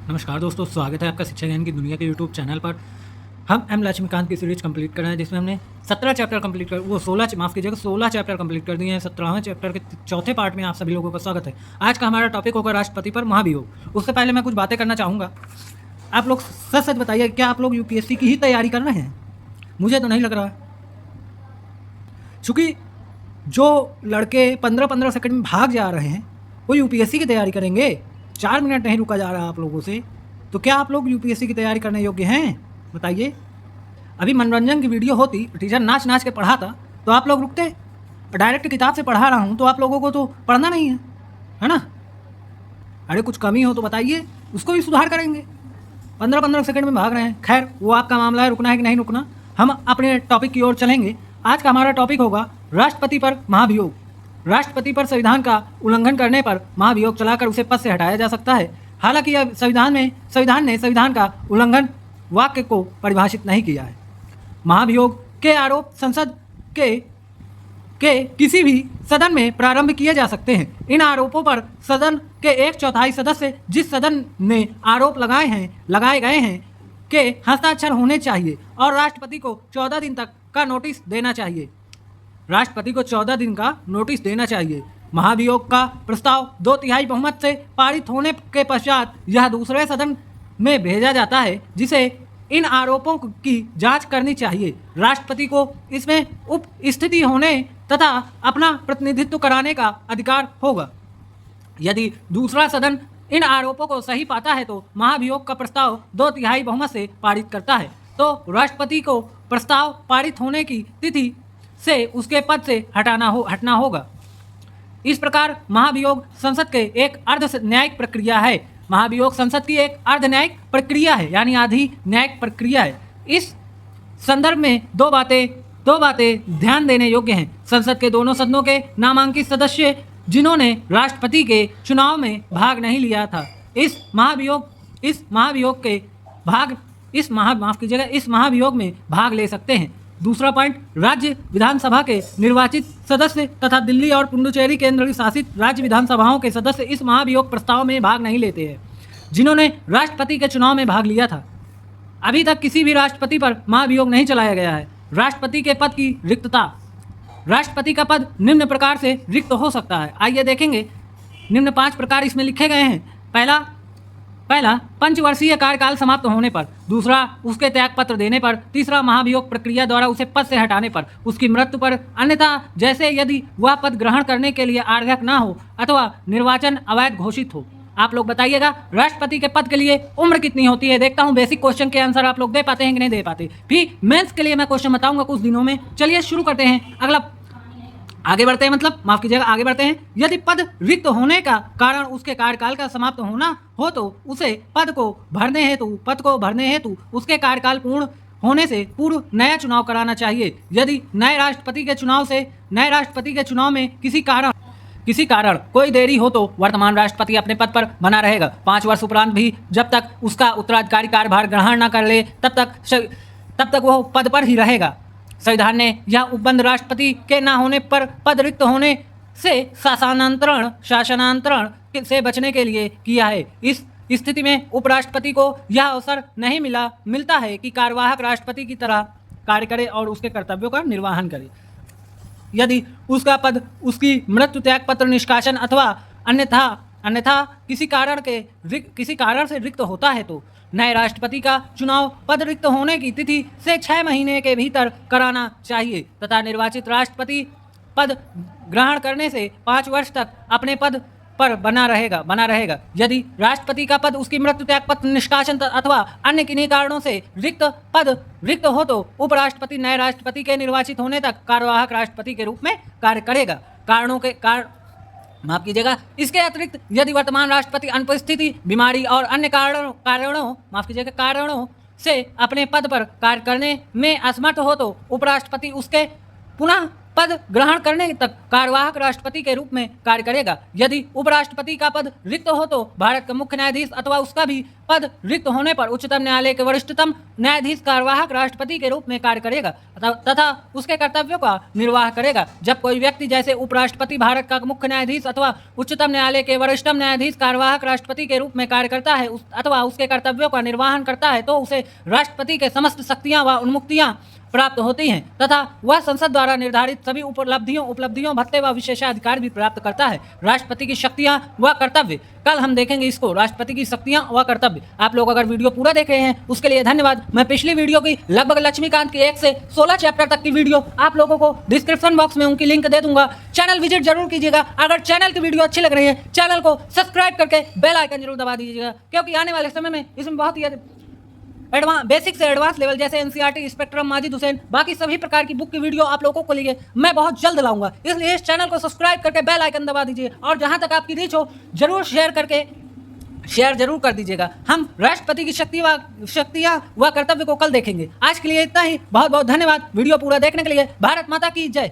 नमस्कार दोस्तों, स्वागत है आपका शिक्षा ज्ञान की दुनिया के यूट्यूब चैनल पर। हम एम लक्ष्मीकांत की सीरीज कंप्लीट कर रहे हैं, जिसमें हमने 17 चैप्टर कंप्लीट कर वो 16 चैप्टर कंप्लीट कर दिए हैं। 17वें चैप्टर के चौथे पार्ट में आप सभी लोगों का स्वागत है। आज का हमारा टॉपिक होगा राष्ट्रपति पर महाभियोग। उससे पहले मैं कुछ बातें करना चाहूँगा। आप लोग सच सच बताइए, क्या आप लोग यूपीएससी की ही तैयारी कर रहे हैं? मुझे तो नहीं लग रहा, क्योंकि जो लड़के 15-15 सेकंड में भाग जा रहे हैं वो यूपीएससी की तैयारी करेंगे। 4 मिनट नहीं रुका जा रहा आप लोगों से, तो क्या आप लोग यूपीएससी की तैयारी करने योग्य हैं? बताइए। अभी मनोरंजन की वीडियो होती, टीचर नाच नाच के पढ़ाता तो आप लोग रुकते। डायरेक्ट किताब से पढ़ा रहा हूँ तो आप लोगों को तो पढ़ना नहीं है ना? अरे कुछ कमी हो तो बताइए, उसको भी सुधार करेंगे। 15-15 सेकंड में भाग रहे हैं। खैर, वो आपका मामला है, रुकना है कि नहीं रुकना। हम अपने टॉपिक की ओर चलेंगे। आज का हमारा टॉपिक होगा राष्ट्रपति पर महाभियोग। राष्ट्रपति पर संविधान का उल्लंघन करने पर महाभियोग चलाकर उसे पद से हटाया जा सकता है। हालांकि यह संविधान ने संविधान का उल्लंघन वाक्य को परिभाषित नहीं किया है। महाभियोग के आरोप संसद के किसी भी सदन में प्रारंभ किए जा सकते हैं। इन आरोपों पर सदन के 1/4 सदस्य जिस सदन में आरोप लगाए गए हैं के हस्ताक्षर होने चाहिए और राष्ट्रपति को 14 दिन तक का नोटिस देना चाहिए। राष्ट्रपति को 14 दिन का नोटिस देना चाहिए। महाभियोग का प्रस्ताव 2/3 बहुमत से पारित होने के पश्चात यह दूसरे सदन में भेजा जाता है, जिसे इन आरोपों की जांच करनी चाहिए। राष्ट्रपति को इसमें उपस्थिति होने तथा अपना प्रतिनिधित्व कराने का अधिकार होगा। यदि दूसरा सदन इन आरोपों को सही पाता है तो महाभियोग का प्रस्ताव 2/3 बहुमत से पारित करता है, तो राष्ट्रपति को प्रस्ताव पारित होने की तिथि से उसके पद से हटना होगा। इस प्रकार महाभियोग संसद के एक अर्ध न्यायिक प्रक्रिया है। महाभियोग संसद की एक अर्ध न्यायिक प्रक्रिया है, यानी आधी न्यायिक प्रक्रिया है। इस संदर्भ में दो बातें ध्यान देने योग्य हैं। संसद के दोनों सदनों के नामांकित सदस्य जिन्होंने राष्ट्रपति के चुनाव में भाग नहीं लिया था, इस महाभियोग में भाग ले सकते हैं। दूसरा पॉइंट, राज्य विधानसभा के निर्वाचित सदस्य तथा दिल्ली और पुडुचेरी केंद्र शासित राज्य विधानसभाओं के सदस्य इस महाभियोग प्रस्ताव में भाग नहीं लेते हैं, जिन्होंने राष्ट्रपति के चुनाव में भाग लिया था। अभी तक किसी भी राष्ट्रपति पर महाभियोग नहीं चलाया गया है। राष्ट्रपति के पद की रिक्तता। राष्ट्रपति का पद निम्न प्रकार से रिक्त हो सकता है। आइए देखेंगे। निम्न 5 प्रकार इसमें लिखे गए हैं। पहला, पंचवर्षीय कार्यकाल समाप्त होने पर। दूसरा, उसके त्यागपत्र देने पर। तीसरा, महाभियोग प्रक्रिया द्वारा उसे पद से हटाने पर। उसकी मृत्यु पर। अन्यथा, जैसे यदि वह पद ग्रहण करने के लिए अर्हक ना हो अथवा निर्वाचन अवैध घोषित हो। आप लोग बताइएगा, राष्ट्रपति के पद के लिए उम्र कितनी होती है? देखता हूँ बेसिक क्वेश्चन के आंसर आप लोग दे पाते हैं कि नहीं दे पाते। फिर मेंस के लिए मैं क्वेश्चन बताऊंगा कुछ दिनों में। चलिए शुरू करते हैं। आगे बढ़ते हैं। यदि पद रिक्त होने का कारण उसके कार्यकाल का समाप्त होना हो तो उसे पद को भरने हेतु उसके कार्यकाल पूर्ण होने से पूर्व नया चुनाव कराना चाहिए। यदि नए राष्ट्रपति के चुनाव में किसी कारण कोई देरी हो तो वर्तमान राष्ट्रपति अपने पद पर बना रहेगा। 5 वर्ष उपरांत भी जब तक उसका उत्तराधिकारी कार्यभार ग्रहण न कर ले तब तक वह पद पर ही रहेगा। संविधान ने यह उपबंध राष्ट्रपति के न होने पर पद रिक्त होने से शासनांतरण से बचने के लिए किया है। इस स्थिति में उपराष्ट्रपति को यह अवसर नहीं मिलता है कि कार्यवाहक राष्ट्रपति की तरह कार्य करे और उसके कर्तव्यों का निर्वहन करे। यदि उसका पद उसकी मृत्यु, त्यागपत्र, निष्कासन अथवा अन्यथा किसी कारण से रिक्त होता है तो नए राष्ट्रपति का चुनाव पद रिक्त होने की तिथि से 6 महीने के भीतर कराना चाहिए तथा निर्वाचित राष्ट्रपति पद ग्रहण करने से 5 वर्ष तक अपने पद पर बना रहेगा। यदि राष्ट्रपति का पद उसकी मृत्यु, त्यागपत्र, निष्कासन अथवा अन्य किन्हीं कारणों से रिक्त हो तो उपराष्ट्रपति नए राष्ट्रपति के निर्वाचित होने तक कार्यवाहक राष्ट्रपति के रूप में कार्य करेगा। इसके अतिरिक्त यदि वर्तमान राष्ट्रपति अनुपस्थिति, बीमारी और अन्य कारणों से अपने पद पर कार्य करने में असमर्थ हो तो उपराष्ट्रपति उसके पुनः पद ग्रहण करने तक कार्यवाहक राष्ट्रपति के रूप में कार्य करेगा। यदि उपराष्ट्रपति का पद रिक्त हो तो भारत का मुख्य न्यायाधीश अथवा उसका भी पद रिक्त होने पर उच्चतम न्यायालय के वरिष्ठतम न्यायाधीश कार्यवाहक राष्ट्रपति के रूप में कार्य करेगा तथा उसके कर्तव्यों का निर्वाह करेगा। जब कोई व्यक्ति जैसे उपराष्ट्रपति भारत का मुख्य न्यायाधीश अथवा उच्चतम न्यायालय के वरिष्ठतम न्यायाधीश कार्यवाहक राष्ट्रपति के रूप में कार्य करता है अथवा उसके कर्तव्यों का निर्वहन करता है तो उसे राष्ट्रपति के समस्त शक्तियां व उन्मुक्तियां प्राप्त होती हैं तथा वह संसद द्वारा निर्धारित सभी उपलब्धियों भत्ते व विशेषाधिकार भी प्राप्त करता है। राष्ट्रपति की शक्तियां व कर्तव्य, कल हम देखेंगे इसको, राष्ट्रपति की शक्तियां व कर्तव्य। आप लोग अगर वीडियो पूरा देख रहे हैं उसके लिए धन्यवाद। मैं पिछली वीडियो की लगभग लक्ष्मीकांत की 1 से 16 चैप्टर तक की वीडियो आप लोगों को डिस्क्रिप्शन बॉक्स में उनकी लिंक दे दूंगा, चैनल विजिट जरूर कीजिएगा। अगर चैनल की वीडियो अच्छी लग रही है चैनल को सब्सक्राइब करके बेल आइकन जरूर दबा दीजिएगा, क्योंकि आने वाले समय में इसमें बहुत ही बेसिक से एडवांस लेवल जैसे एनसीईआरटी, स्पेक्ट्रम, माजिद हुसैन, बाकी सभी प्रकार की बुक की वीडियो आप लोगों को लिए मैं बहुत जल्द लाऊंगा। इसलिए इस चैनल को सब्सक्राइब करके बेल आइकन दबा दीजिए और जहां तक आपकी रीच हो जरूर शेयर जरूर कर दीजिएगा। हम राष्ट्रपति की शक्तियां व कर्तव्य को कल देखेंगे। आज के लिए इतना ही। बहुत बहुत धन्यवाद वीडियो पूरा देखने के लिए। भारत माता की जय।